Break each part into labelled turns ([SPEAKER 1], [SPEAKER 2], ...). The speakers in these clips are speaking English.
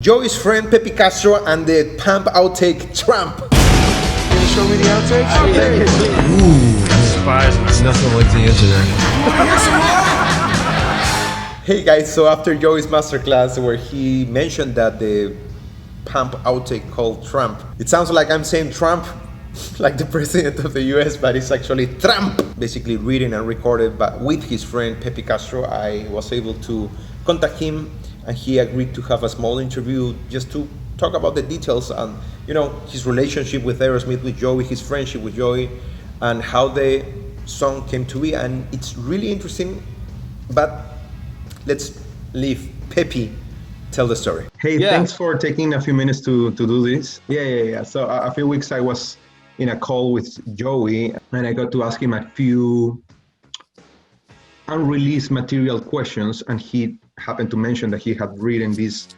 [SPEAKER 1] Joey's friend Peppy Castro and the Pump outtake Tramp.
[SPEAKER 2] Can you show me the outtakes?
[SPEAKER 3] Surprise. Nothing like the internet.
[SPEAKER 1] Hey guys, so after Joey's masterclass where he mentioned that the Pump outtake called Tramp, it sounds like I'm saying Trump, like the president of the US, but it's actually Tramp. Basically written and recorded but with his friend Peppy Castro. I was able to contact him and he agreed to have a small interview just to talk about the details and, you know, his relationship with Aerosmith, with Joey, his friendship with Joey, and how the song came to be. And it's really interesting, but let's leave Peppy tell the story.
[SPEAKER 4] Hey, thanks for taking a few minutes to do this. Yeah. So a few weeks I was in a call with Joey and I got to ask him a few unreleased material questions, and he happened to mention that he had written this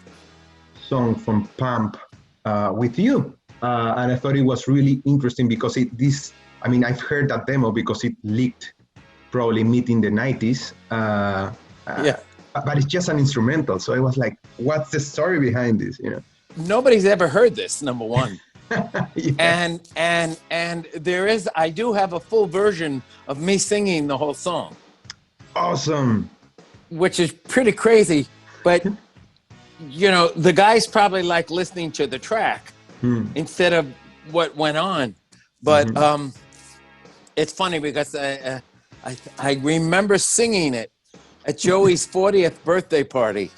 [SPEAKER 4] song from Pump with you. And I thought it was really interesting because I've heard that demo because it leaked probably mid in the 90s. But it's just an instrumental. So I was like, what's the story behind this? You know,
[SPEAKER 2] Nobody's ever heard this, number one.
[SPEAKER 4] Yeah.
[SPEAKER 2] And I do have a full version of me singing the whole song.
[SPEAKER 4] Awesome.
[SPEAKER 2] Which is pretty crazy, but you know, the guys probably like listening to the track instead of what went on. But it's funny because I remember singing it at Joey's 40th birthday party,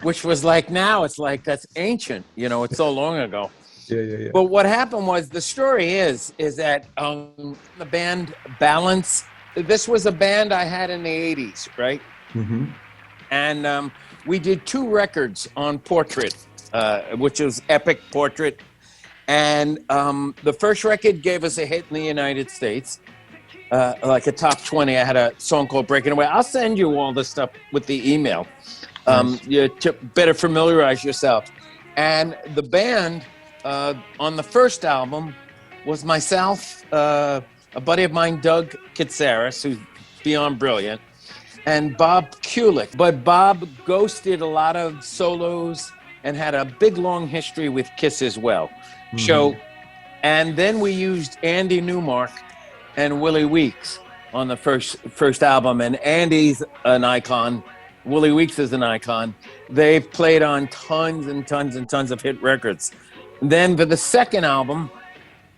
[SPEAKER 2] which was like now it's like that's ancient, you know, it's so long ago.
[SPEAKER 4] Yeah.
[SPEAKER 2] But what happened was, the story is that the band Balance, this was a band I had in the 80s, right?
[SPEAKER 4] Mm-hmm.
[SPEAKER 2] And we did 2 records on Portrait, which was Epic Portrait. And the first record gave us a hit in the United States, like a top 20. I had a song called Breaking Away. I'll send you all this stuff with the email. You to better familiarize yourself. And the band on the first album was myself, a buddy of mine, Doug Kitsaris, who's beyond brilliant, and Bob Kulick. But Bob ghosted a lot of solos and had a big, long history with Kiss as well. So, and then we used Andy Newmark and Willie Weeks on the first album. And Andy's an icon. Willie Weeks is an icon. They've played on tons and tons and tons of hit records. Then for the second album,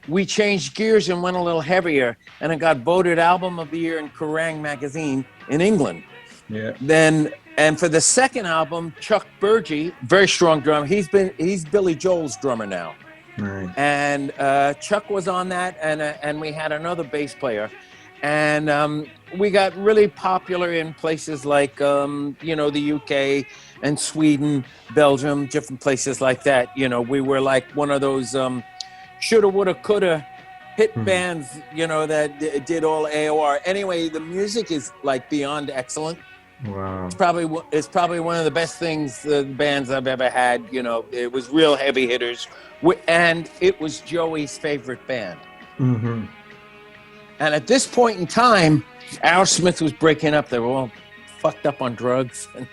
[SPEAKER 2] we changed gears and went a little heavier, and it got voted Album of the Year in Kerrang! Magazine in England.
[SPEAKER 4] Yeah.
[SPEAKER 2] Then, and for the second album, Chuck Burgee, very strong drummer. He's Billy Joel's drummer now.
[SPEAKER 4] Right.
[SPEAKER 2] And Chuck was on that, and we had another bass player. And we got really popular in places like, the UK and Sweden, Belgium, different places like that. You know, we were like one of those shoulda, woulda, coulda hit bands, you know, that did all AOR. Anyway, the music is like beyond excellent.
[SPEAKER 4] Wow.
[SPEAKER 2] It's probably one of the best things, the bands I've ever had. You know, it was real heavy hitters, and it was Joey's favorite band.
[SPEAKER 4] Mm-hmm.
[SPEAKER 2] And at this point in time, Aerosmith was breaking up. They were all fucked up on drugs. And,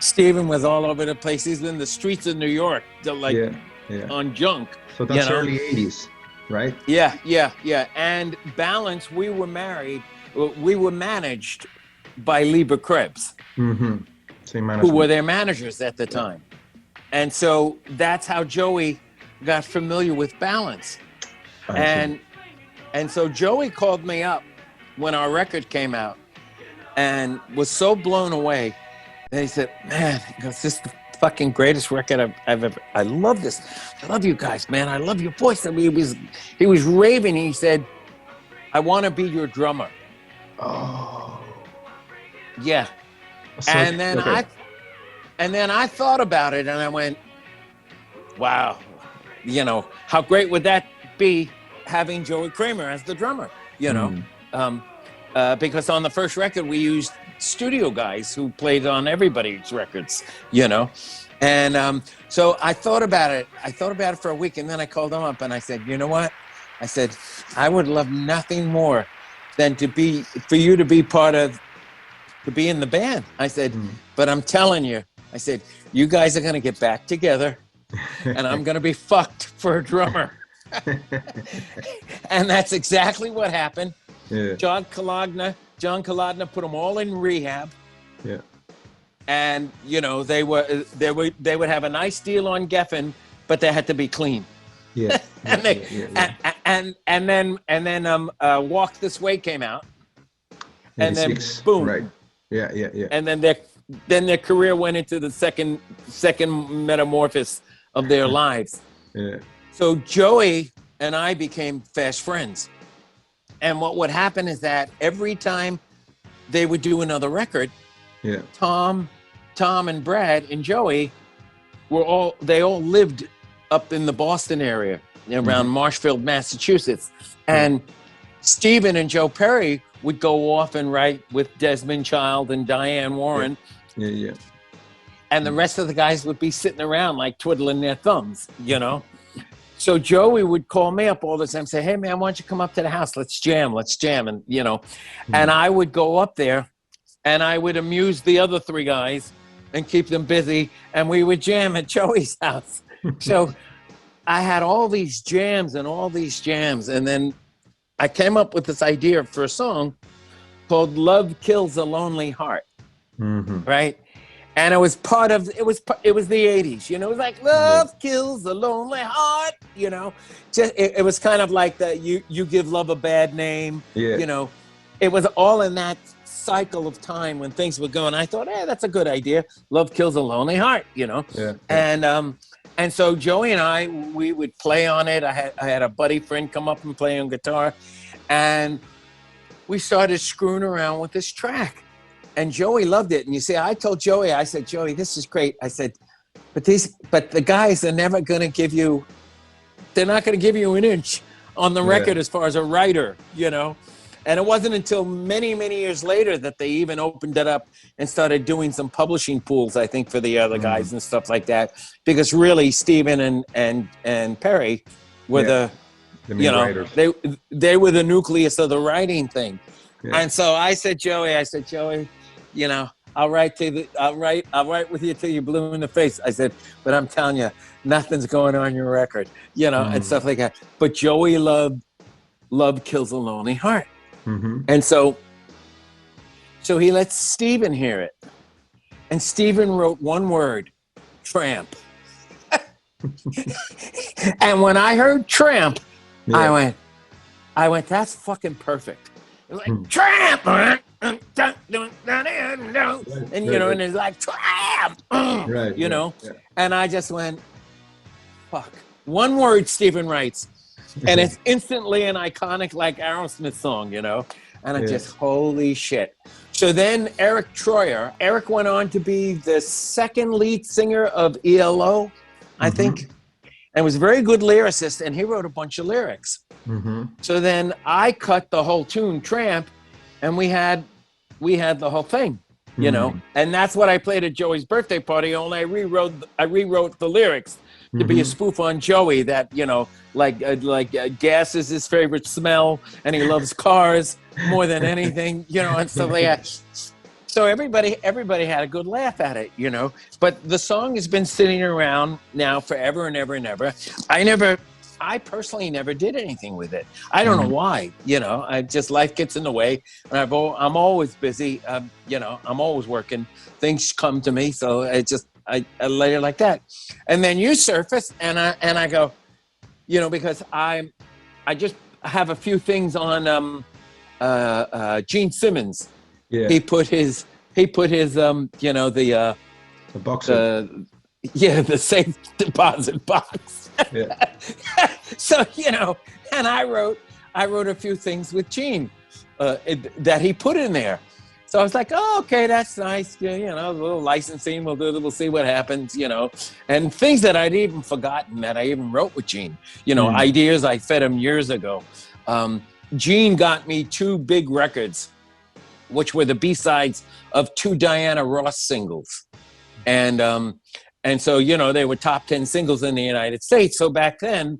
[SPEAKER 2] Steven was all over the place. He's in the streets of New York, on junk.
[SPEAKER 4] So that's early 80s, right?
[SPEAKER 2] Yeah. And Balance, we were managed by Lieber Krebs, who were their managers at the time. And so that's how Joey got familiar with Balance. And so Joey called me up when our record came out and was so blown away. And he said, man, this is the fucking greatest record I've ever. I love this. I love you guys, man. I love your voice. I mean, he was raving. He said, I want to be your drummer.
[SPEAKER 4] Oh.
[SPEAKER 2] Yeah.
[SPEAKER 4] So,
[SPEAKER 2] and then I thought about it and I went, wow, you know, how great would that be having Joey Kramer as the drummer, you know? Because on the first record we used studio guys who played on everybody's records, you know? And so I thought about it for a week, and then I called him up and I said, you know what? I said, I would love nothing more than for you to be in the band. I said, but I'm telling you, I said, you guys are going to get back together and I'm going to be fucked for a drummer. And that's exactly what happened.
[SPEAKER 4] Yeah.
[SPEAKER 2] John Kalodner put them all in rehab.
[SPEAKER 4] Yeah.
[SPEAKER 2] And, you know, they would have a nice deal on Geffen, but they had to be clean.
[SPEAKER 4] Yeah.
[SPEAKER 2] And then Walk This Way came out. And then
[SPEAKER 4] 86.
[SPEAKER 2] boom.
[SPEAKER 4] Right. Yeah.
[SPEAKER 2] And then their career went into the second metamorphosis of their lives.
[SPEAKER 4] Yeah.
[SPEAKER 2] So Joey and I became fast friends. And what would happen is that every time they would do another record,
[SPEAKER 4] Yeah.
[SPEAKER 2] Tom and Brad and Joey they all lived up in the Boston area around Marshfield, Massachusetts. And Stephen and Joe Perry would go off and write with Desmond Child and Diane Warren.
[SPEAKER 4] Yeah.
[SPEAKER 2] And the rest of the guys would be sitting around like twiddling their thumbs, you know? So Joey would call me up all the time and say, hey man, why don't you come up to the house? Let's jam. And, you know, and I would go up there and I would amuse the other three guys and keep them busy. And we would jam at Joey's house. So I had all these jams. And then I came up with this idea for a song called Love Kills a Lonely Heart. Right? And it was it was the 80s, you know, it was like love kills a lonely heart, you know, just, it was kind of like you give love a bad name, you know, it was all in that cycle of time when things were going. I thought, hey, that's a good idea. Love kills a lonely heart, you know? And so Joey and I, we would play on it. I had a buddy friend come up and play on guitar, and we started screwing around with this track. And Joey loved it. And you see, I told Joey, I said, Joey, this is great. I said, but the guys are never going to give you, they're not going to give you an inch on the record as far as a writer, you know? And it wasn't until many, many years later that they even opened it up and started doing some publishing pools, I think, for the other guys and stuff like that. Because really, Stephen and Perry were the you know, writers. They were the nucleus of the writing thing. Yeah. And so I said, Joey, you know, I'll write with you till you're blue in the face. I said, but I'm telling you, nothing's going on your record, you know, and stuff like that. But Joey loved Love Kills a Lonely Heart. And so he lets Stephen hear it. And Stephen wrote one word, Tramp. And when I heard Tramp, I went, that's fucking perfect. It was like, Tramp! And, you know, and it's like, Tramp! You know? Yeah. And I just went, fuck. One word Stephen writes. And it's instantly an iconic, like, Aerosmith song, you know? And I just, holy shit. So then Eric went on to be the second lead singer of ELO, I think. And was a very good lyricist, and he wrote a bunch of lyrics. So then I cut the whole tune, Tramp, and we had the whole thing, you know? And that's what I played at Joey's birthday party, only I rewrote the lyrics to be a spoof on Joey that, you know, like gas is his favorite smell, and he loves cars more than anything, you know, and stuff like that. So everybody had a good laugh at it, you know. But the song has been sitting around now forever and ever and ever. I personally never did anything with it. I don't know why, you know. Life gets in the way, and I'm always busy. You know, I'm always working. Things come to me, so I let it like that. And then you surface, and I go, you know, because I just have a few things on Gene Simmons. Yeah. He put his you know, the box. The safe deposit box. Yeah. So, you know, and I wrote a few things with Gene that he put in there. So I was like, oh, okay, that's nice. You know, a little licensing, we'll see what happens, you know. And things that I'd even forgotten that I even wrote with Gene, you know, ideas I fed him years ago. Gene got me 2 big records, which were the B-sides of 2 Diana Ross singles. And so, you know, they were top 10 singles in the United States. So back then,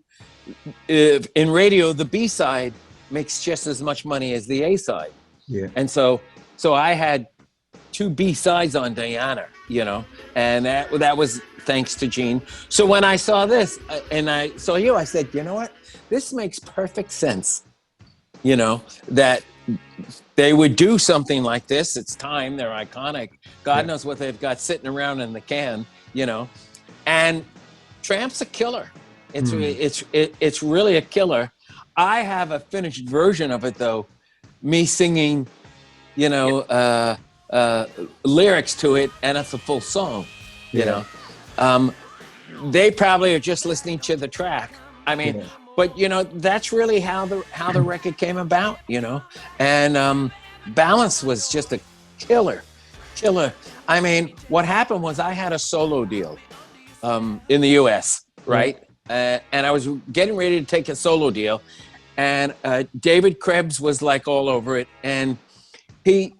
[SPEAKER 2] in radio, the B-side makes just as much money as the A-side. Yeah. And so I had two B-sides on Diana, you know, and that was thanks to Gene. So when I saw this and I saw you, I said, you know what? This makes perfect sense, you know, that they would do something like this. It's time. They're iconic. God knows what they've got sitting around in the can, you know. And Tramp's a killer. It's really a killer. I have a finished version of it though, me singing, you know, lyrics to it, and it's a full song, you know. They probably are just listening to the track. I mean, but you know, that's really how the record came about, you know. And Balance was just a killer. I mean, what happened was I had a solo deal in the US, right? And I was getting ready to take a solo deal, and David Krebs was like all over it, and he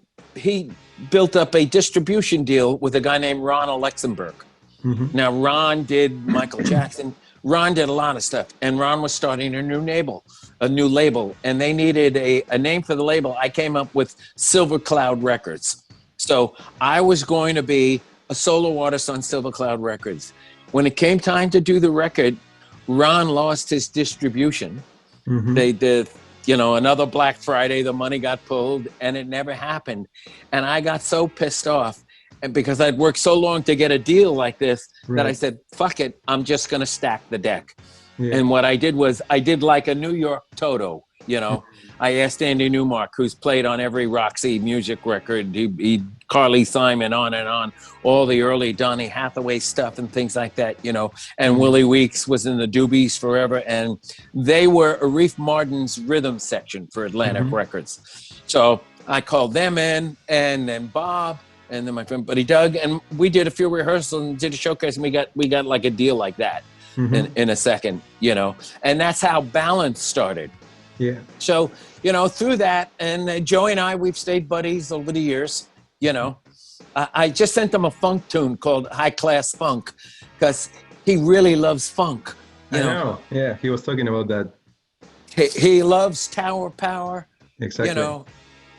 [SPEAKER 2] built up a distribution deal with a guy named Ron Alexenberg. Now, Ron did Michael Jackson. Ron did a lot of stuff, and Ron was starting a new label, and they needed a name for the label. I came up with Silver Cloud Records. So I was going to be a solo artist on Silver Cloud Records. When it came time to do the record, Ron lost his distribution. They did, you know, another Black Friday, the money got pulled, and it never happened. And I got so pissed off, and because I'd worked so long to get a deal like this, that I said, fuck it, I'm just going to stack the deck. And what I did was I did like a New York Toto, you know. I asked Andy Newmark, who's played on every Roxy Music record, he Carly Simon, on, all the early Donny Hathaway stuff and things like that, you know. And Willie Weeks was in the Doobies forever, and they were Arif Mardin's rhythm section for Atlantic Records. So I called them in, and then Bob, and then my friend Buddy Doug, and we did a few rehearsals and did a showcase, and we got like a deal like that in a second, you know. And that's how Balance started. So, you know, through that, and Joey and I, we've stayed buddies over the years, you know. I just sent him a funk tune called High Class Funk, because he really loves funk. You know?
[SPEAKER 4] Yeah, he was talking about that.
[SPEAKER 2] He loves Tower Power.
[SPEAKER 4] Exactly.
[SPEAKER 2] You know,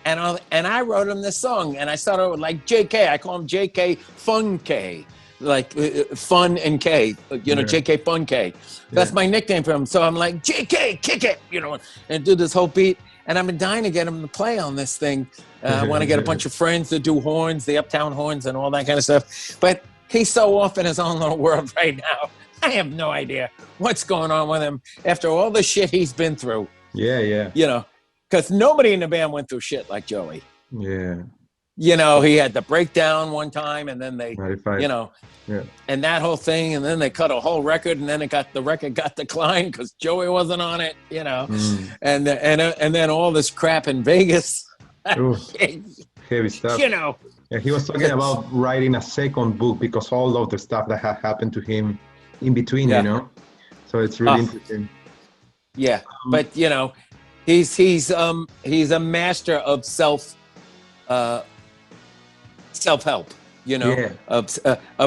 [SPEAKER 2] and I wrote him this song, and I started with like JK. I call him JK Fun K, like Fun and K. You know, JK Fun K. That's my nickname for him. So I'm like, JK, kick it, you know, and do this whole beat. And I've been dying to get him to play on this thing. I want to get a bunch of friends to do horns, the Uptown horns, and all that kind of stuff. But he's so off in his own little world right now. I have no idea what's going on with him after all the shit he's been through. You know, because nobody in the band went through shit like Joey. You know, he had the breakdown one time, and then they, 95. You know, and that whole thing, and then they cut a whole record, and then the record got declined because Joey wasn't on it, you know, and then all this crap in Vegas.
[SPEAKER 4] Heavy stuff.
[SPEAKER 2] You know.
[SPEAKER 4] Yeah, he was talking about writing a second book because all of the stuff that had happened to him in between, you know. So it's really interesting.
[SPEAKER 2] But you know, he's a master of self-help, you know, of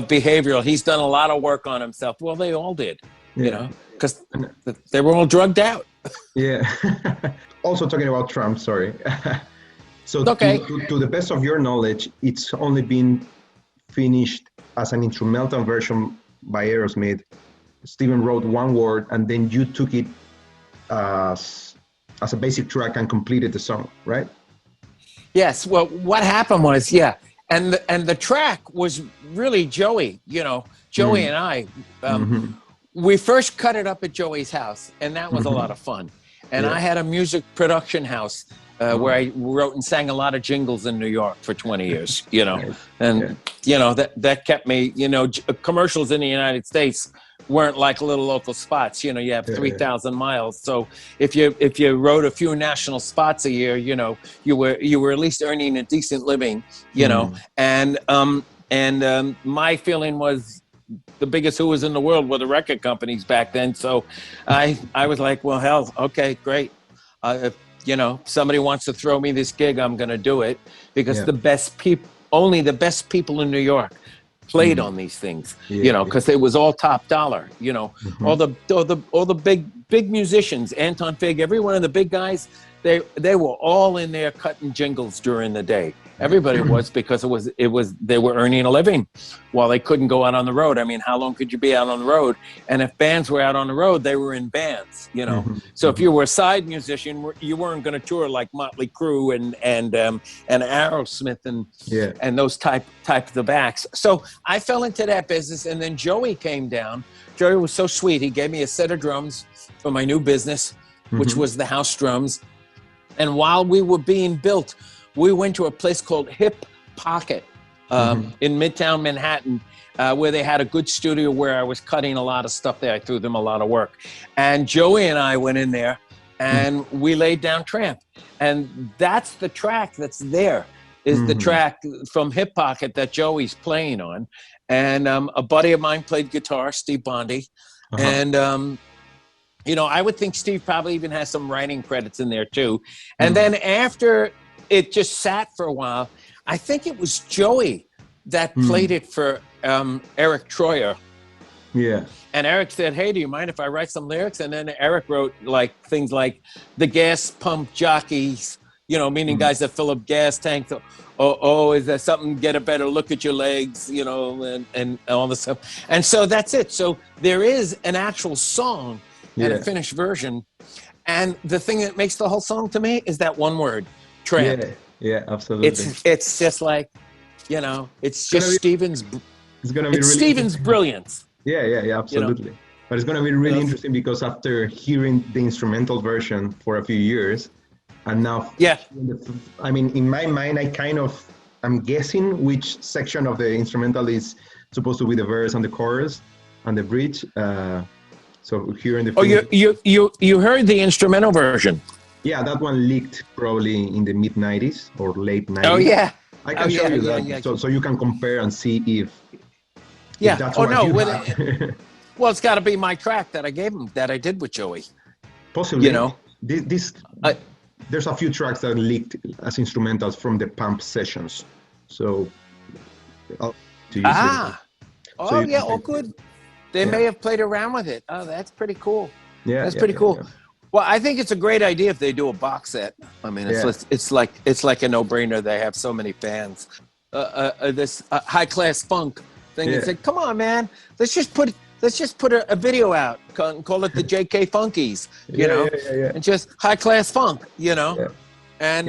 [SPEAKER 2] behavioral. He's done a lot of work on himself. Well, they all did, you know, because they were all drugged out.
[SPEAKER 4] Also talking about Tramp, sorry. So to the best of your knowledge, it's only been finished as an instrumental version by Aerosmith. Steven wrote one word, and then you took it as a basic track and completed the song, right?
[SPEAKER 2] Yes. Well, what happened was, and the track was really Joey. You know, Joey and I. We first cut it up at Joey's house, and that was a lot of fun. And I had a music production house where I wrote and sang a lot of jingles in New York for 20 years. You know, and you know that kept me. You know, commercials in the United States weren't like little local spots. You know, you have 3,000 miles. So if you wrote a few national spots a year, you know, you were at least earning a decent living. You know, and my feeling was the biggest whoas in the world were the record companies back then. So I was like, well, hell, okay, great. If you know somebody wants to throw me this gig, I'm going to do it because only the best people in New York played on these things, you know, because it was all top dollar, you know, all the big musicians, Anton Fig, every one of the big guys, they were all in there cutting jingles during the day, Everybody was, because it was they were earning a living while they couldn't go out on the road. I mean, how long could you be out on the road? And if bands were out on the road, they were in bands, you know. So if you were a side musician, you weren't going to tour like Motley Crue and Aerosmith and those types of acts. So I fell into that business, and then Joey came down. Joey was so sweet. He gave me a set of drums for my new business, which was the house drums. And while we were being built, we went to a place called Hip Pocket in Midtown Manhattan, where they had a good studio where I was cutting a lot of stuff there. I threw them a lot of work. And Joey and I went in there, and we laid down Tramp. And that's the track that's there, is the track from Hip Pocket that Joey's playing on. And a buddy of mine played guitar, Steve Bondi. And you know, I would think Steve probably even has some writing credits in there too. And then after it just sat for a while, I think it was Joey that played it for Eric Troyer.
[SPEAKER 4] Yeah.
[SPEAKER 2] And Eric said, hey, do you mind if I write some lyrics? And then Eric wrote like things like the gas pump jockeys, you know, meaning guys that fill up gas tanks. Oh, is there something, get a better look at your legs, you know, and all this stuff. And so that's it. So there is an actual song and a finished version. And the thing that makes the whole song to me is that one word, Tramp.
[SPEAKER 4] Yeah, absolutely.
[SPEAKER 2] It's just like, you know, it's just Stephen's.
[SPEAKER 4] It's gonna be really
[SPEAKER 2] Stephen's brilliance.
[SPEAKER 4] Yeah, absolutely. You know? But it's gonna be really interesting because after hearing the instrumental version for a few years, and now, I mean, in my mind, I'm guessing which section of the instrumental is supposed to be the verse and the chorus and the bridge. So here in the
[SPEAKER 2] you heard the instrumental version?
[SPEAKER 4] Yeah, that one leaked probably in the mid '90s or late '90s.
[SPEAKER 2] Oh yeah,
[SPEAKER 4] I can show you that, so you can compare and see if that's
[SPEAKER 2] well, it's got to be my track that I gave him, that I did with Joey.
[SPEAKER 4] Possibly,
[SPEAKER 2] you know,
[SPEAKER 4] there's a few tracks that leaked as instrumentals from the Pump sessions. So, to use it.
[SPEAKER 2] Good. They may have played around with it. Oh, that's pretty cool.
[SPEAKER 4] Yeah,
[SPEAKER 2] that's pretty cool. Yeah. Well, I think it's a great idea if they do a box set. I mean, it's like a no-brainer. They have so many fans. This high-class funk thing. They said, "Come on, man, let's just put a video out and call it the JK Funkies, you know, and just high-class funk, you know." Yeah. And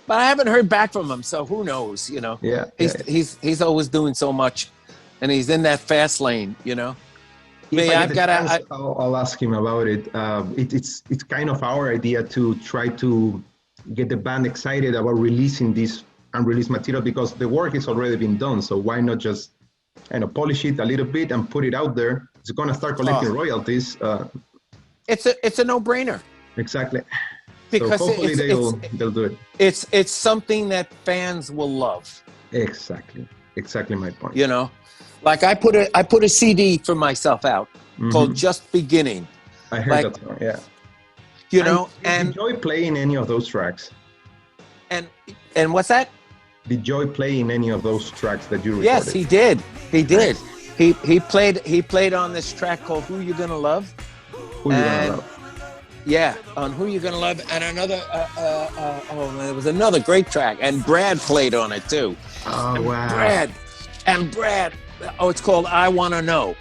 [SPEAKER 2] but I haven't heard back from him, so who knows, you know? He's always doing so much, and he's in that fast lane, you know.
[SPEAKER 4] I'll ask him about it. It's kind of our idea to try to get the band excited about releasing this unreleased material because the work has already been done. So why not just polish it a little bit and put it out there? It's gonna start collecting royalties.
[SPEAKER 2] It's a no-brainer.
[SPEAKER 4] Exactly.
[SPEAKER 2] Because
[SPEAKER 4] so hopefully they'll do it.
[SPEAKER 2] It's something that fans will love.
[SPEAKER 4] Exactly my point.
[SPEAKER 2] You know. Like I put a CD for myself out called Just Beginning.
[SPEAKER 4] I heard that song, yeah.
[SPEAKER 2] You know,
[SPEAKER 4] and did Joey play in any of those tracks?
[SPEAKER 2] And what's that?
[SPEAKER 4] Did Joey play in any of those tracks that you recorded?
[SPEAKER 2] Yes, he did. He did. He played on this track called Who You Gonna Love.
[SPEAKER 4] Who You Gonna Love?
[SPEAKER 2] Yeah, on Who You Gonna Love, and another. There was another great track, and Brad played on it too.
[SPEAKER 4] Oh wow!
[SPEAKER 2] Brad. Oh, it's called I Wanna Know.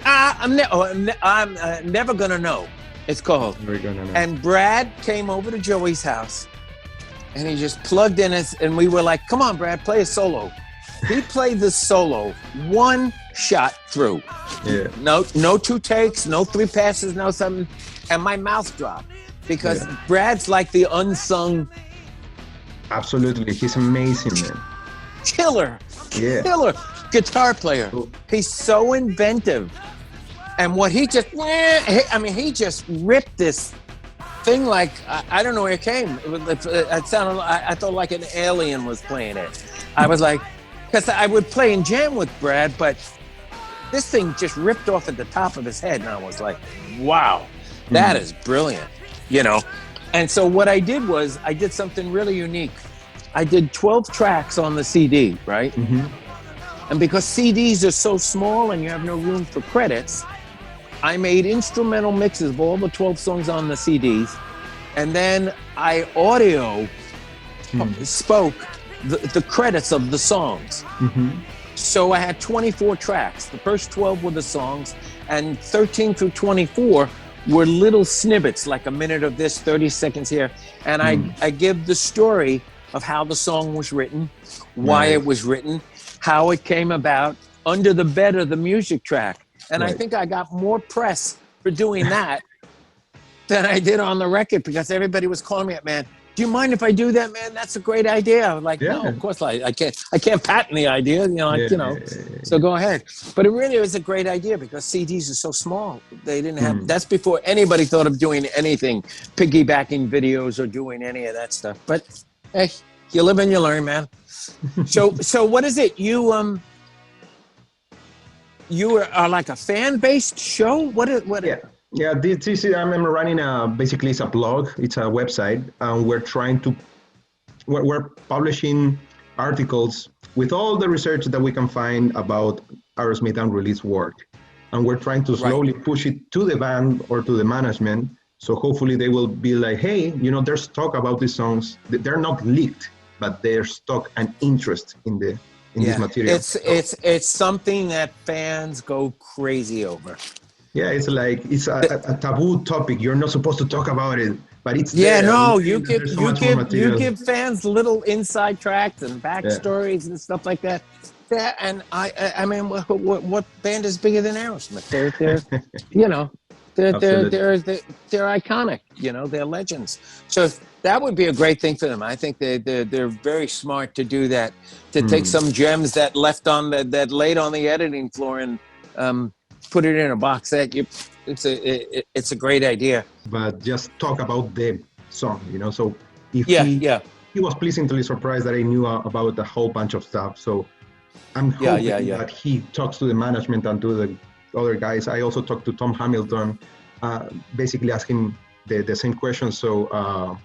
[SPEAKER 2] I'm never gonna know. It's called.
[SPEAKER 4] Never gonna know.
[SPEAKER 2] And Brad came over to Joey's house, and he just plugged in and we were like, "Come on, Brad, play a solo." He played the solo one shot through.
[SPEAKER 4] Yeah.
[SPEAKER 2] No 2 takes, no 3 passes, no something, and my mouth dropped because Brad's like the unsung.
[SPEAKER 4] Absolutely, he's amazing, man.
[SPEAKER 2] Killer guitar player. He's so inventive, and what he just ripped this thing like I don't know where it came. It sounded. I thought like an alien was playing it. I was like, because I would play and jam with Brad, but this thing just ripped off at the top of his head, and I was like, wow, that is brilliant, you know. And so what I did was I did something really unique. I did 12 tracks on the CD, right? And because CDs are so small and you have no room for credits, I made instrumental mixes of all the 12 songs on the CDs. And then I spoke the credits of the songs. So I had 24 tracks. The first 12 were the songs, and 13 through 24 were little snippets, like a minute of this, 30 seconds here. And I give the story of how the song was written, why it was written, how it came about, under the bed of the music track. And I think I got more press for doing that than I did on the record, because everybody was calling me up, man, do you mind if I do that, man? That's a great idea. I'm like, no, of course I can't patent the idea, so go ahead. But it really was a great idea because CDs are so small. They didn't have, that's before anybody thought of doing anything, piggybacking videos or doing any of that stuff. But hey, you live and you learn, man. So what is it? You are like a fan-based show? What?
[SPEAKER 4] Yeah, this is, I'm running basically it's a blog, it's a website, and we're publishing articles with all the research that we can find about Aerosmith unreleased work. And we're trying to slowly push it to the band or to the management. So hopefully they will be like, hey, there's talk about these songs. They're not leaked, but there's talk and interest in this material.
[SPEAKER 2] It's something that fans go crazy over.
[SPEAKER 4] Yeah, it's like it's a taboo topic. You're not supposed to talk about it, but it's
[SPEAKER 2] you give fans little inside tracks and backstories and stuff like that. And I mean, what band is bigger than Aerosmith? They're iconic. They're legends. So that would be a great thing for them. I think they're very smart to do that. To take some gems that that laid on the editing floor and put it in a box set. It's a great idea.
[SPEAKER 4] But just talk about the song, So if he was pleasantly surprised that I knew about a whole bunch of stuff. So I'm hoping that he talks to the management and to the other guys. I also talked to Tom Hamilton, basically asking the same question. So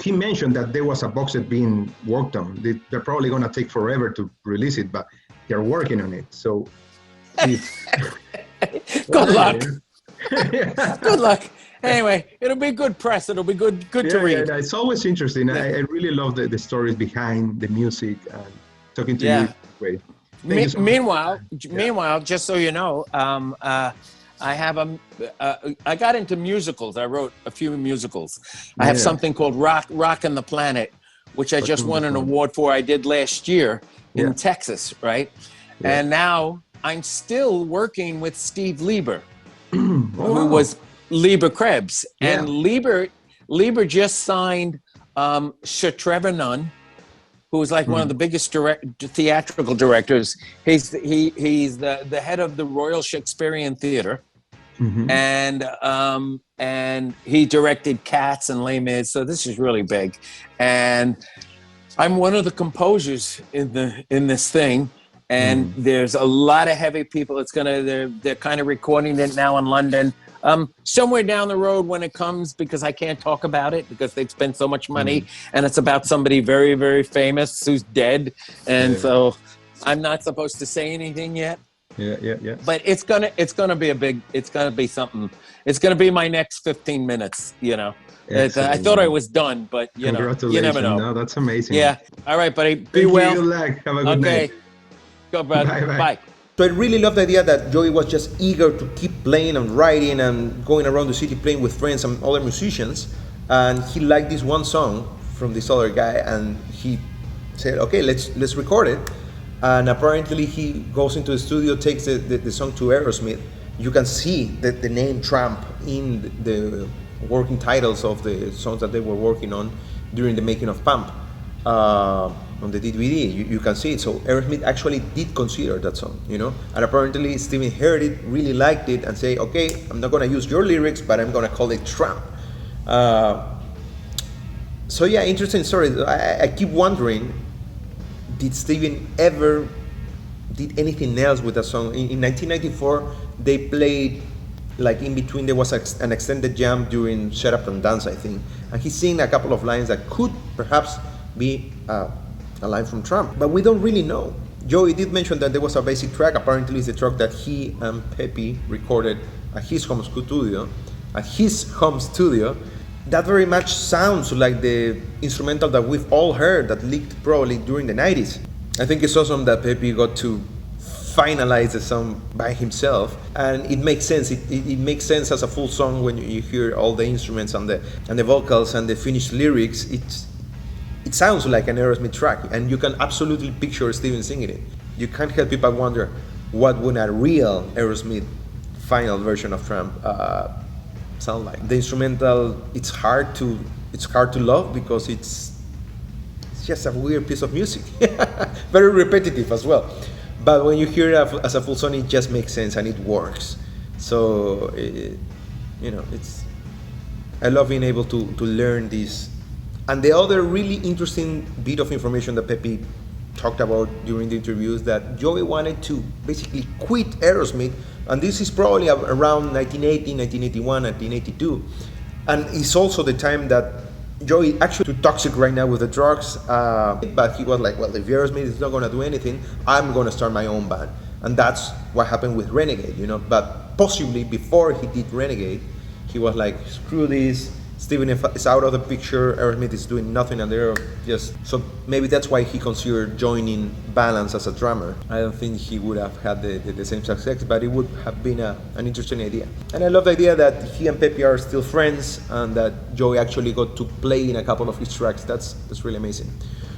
[SPEAKER 4] he mentioned that there was a box set being worked on. They're probably going to take forever to release it, but they're working on it. So
[SPEAKER 2] good luck. Good luck. Anyway, it'll be good press. It'll be good to read.
[SPEAKER 4] Yeah, it's always interesting. I really love the stories behind the music and talking to you. Great.
[SPEAKER 2] Meanwhile, just so you know, I have I got into musicals. I wrote a few musicals. I have something called Rockin' the Planet, which I just won an award for. I did last year in Texas, right? Yeah. And now I'm still working with Steve Lieber, who was Lieber Krebs. And Lieber just signed Sir Trevor Nunn, who was like one of the biggest theatrical directors. He's the head of the Royal Shakespearean Theatre. And he directed Cats and Les Mis, so this is really big. And I'm one of the composers in this thing. And there's a lot of heavy people. They're kind of recording it now in London. Somewhere down the road when it comes, because I can't talk about it because they've spent so much money, and it's about somebody very, very famous who's dead. And so I'm not supposed to say anything yet.
[SPEAKER 4] Yeah.
[SPEAKER 2] But it's gonna be something. It's gonna be my next 15 minutes. I thought I was done, but you never know.
[SPEAKER 4] No, that's amazing.
[SPEAKER 2] Yeah. All right, buddy. Be well.
[SPEAKER 4] Good luck. Have a good night.
[SPEAKER 2] Go, brother. Bye.
[SPEAKER 1] So I really love the idea that Joey was just eager to keep playing and writing and going around the city playing with friends and other musicians. And he liked this one song from this other guy, and he said, okay, let's record it. And apparently he goes into the studio, takes the song to Aerosmith. You can see the name Tramp in the working titles of the songs that they were working on during the making of Pump. On the DVD, you can see it. So Aerosmith actually did consider that song, And apparently Steven heard it, really liked it, and say, okay, I'm not gonna use your lyrics, but I'm gonna call it Tramp. So yeah, interesting story. I keep wondering, did Steven ever did anything else with that song? In 1994, they played, like in between, there was an extended jam during Shut Up and Dance, I think. And he sang a couple of lines that could perhaps be a line from Tramp, but we don't really know. Joey did mention that there was a basic track. Apparently it's the track that he and Peppy recorded at his home studio. that very much sounds like the instrumental that we've all heard that leaked probably during the 90s. I think it's awesome that Peppy got to finalize the song by himself, and it makes sense. It makes sense as a full song when you hear all the instruments and the vocals and the finished lyrics. It sounds like an Aerosmith track, and you can absolutely picture Steven singing it. You can't help but wonder what would a real Aerosmith final version of Tramp sound like. The instrumental, it's hard to love because it's just a weird piece of music, very repetitive as well. But when you hear it as a full song, it just makes sense and it works. So, I love being able to learn this. And the other really interesting bit of information that Peppy talked about during the interview is that Joey wanted to basically quit Aerosmith, and this is probably around 1980, 1981, 1982. And it's also the time that Joey actually too toxic right now with the drugs, but he was like, well, if Aerosmith is not going to do anything, I'm going to start my own band. And that's what happened with Renegade, But possibly before he did Renegade, he was like, screw this, Steven is out of the picture, Aerosmith is doing nothing, and they're just... So maybe that's why he considered joining Balance as a drummer. I don't think he would have had the same success, but it would have been an interesting idea. And I love the idea that he and Peppy are still friends, and that Joey actually got to play in a couple of his tracks. That's really amazing.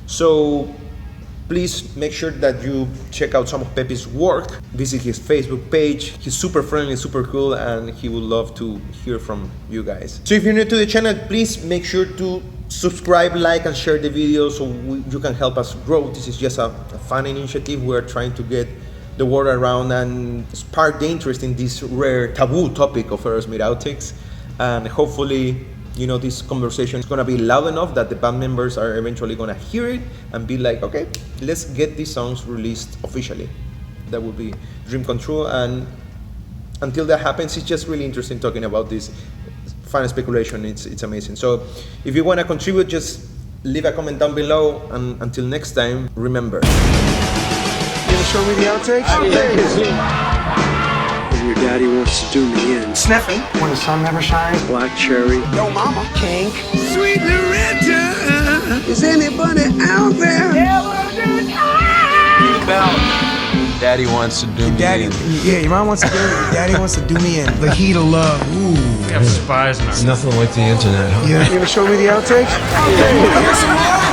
[SPEAKER 1] So please make sure that you check out some of Peppy's work, visit his Facebook page. He's super friendly, super cool, and he would love to hear from you guys. So if you're new to the channel, please make sure to subscribe, like, and share the video so you can help us grow. This is just a fun initiative. We're trying to get the word around and spark the interest in this rare taboo topic of Aerosmith Outtakes. And hopefully, this conversation is gonna be loud enough that the band members are eventually gonna hear it and be like, okay, let's get these songs released officially. That would be dream come true. And until that happens, it's just really interesting talking about this fun speculation. It's amazing. So if you wanna contribute, just leave a comment down below. And until next time, remember.
[SPEAKER 5] You gonna show me the outtakes? Your daddy wants to do me in.
[SPEAKER 6] Sniffing when the sun never shines.
[SPEAKER 5] Black cherry.
[SPEAKER 6] Yo, mama. Kink.
[SPEAKER 5] Sweet Loretta. Is anybody out there?
[SPEAKER 3] Daddy wants to do
[SPEAKER 6] Daddy, yeah, your mom wants to do me. Your daddy wants to do me in. The heat of love. Ooh.
[SPEAKER 3] We have spies in our... It's nothing like the internet, huh?
[SPEAKER 6] Yeah. You gonna show me the outtakes? Outtakes.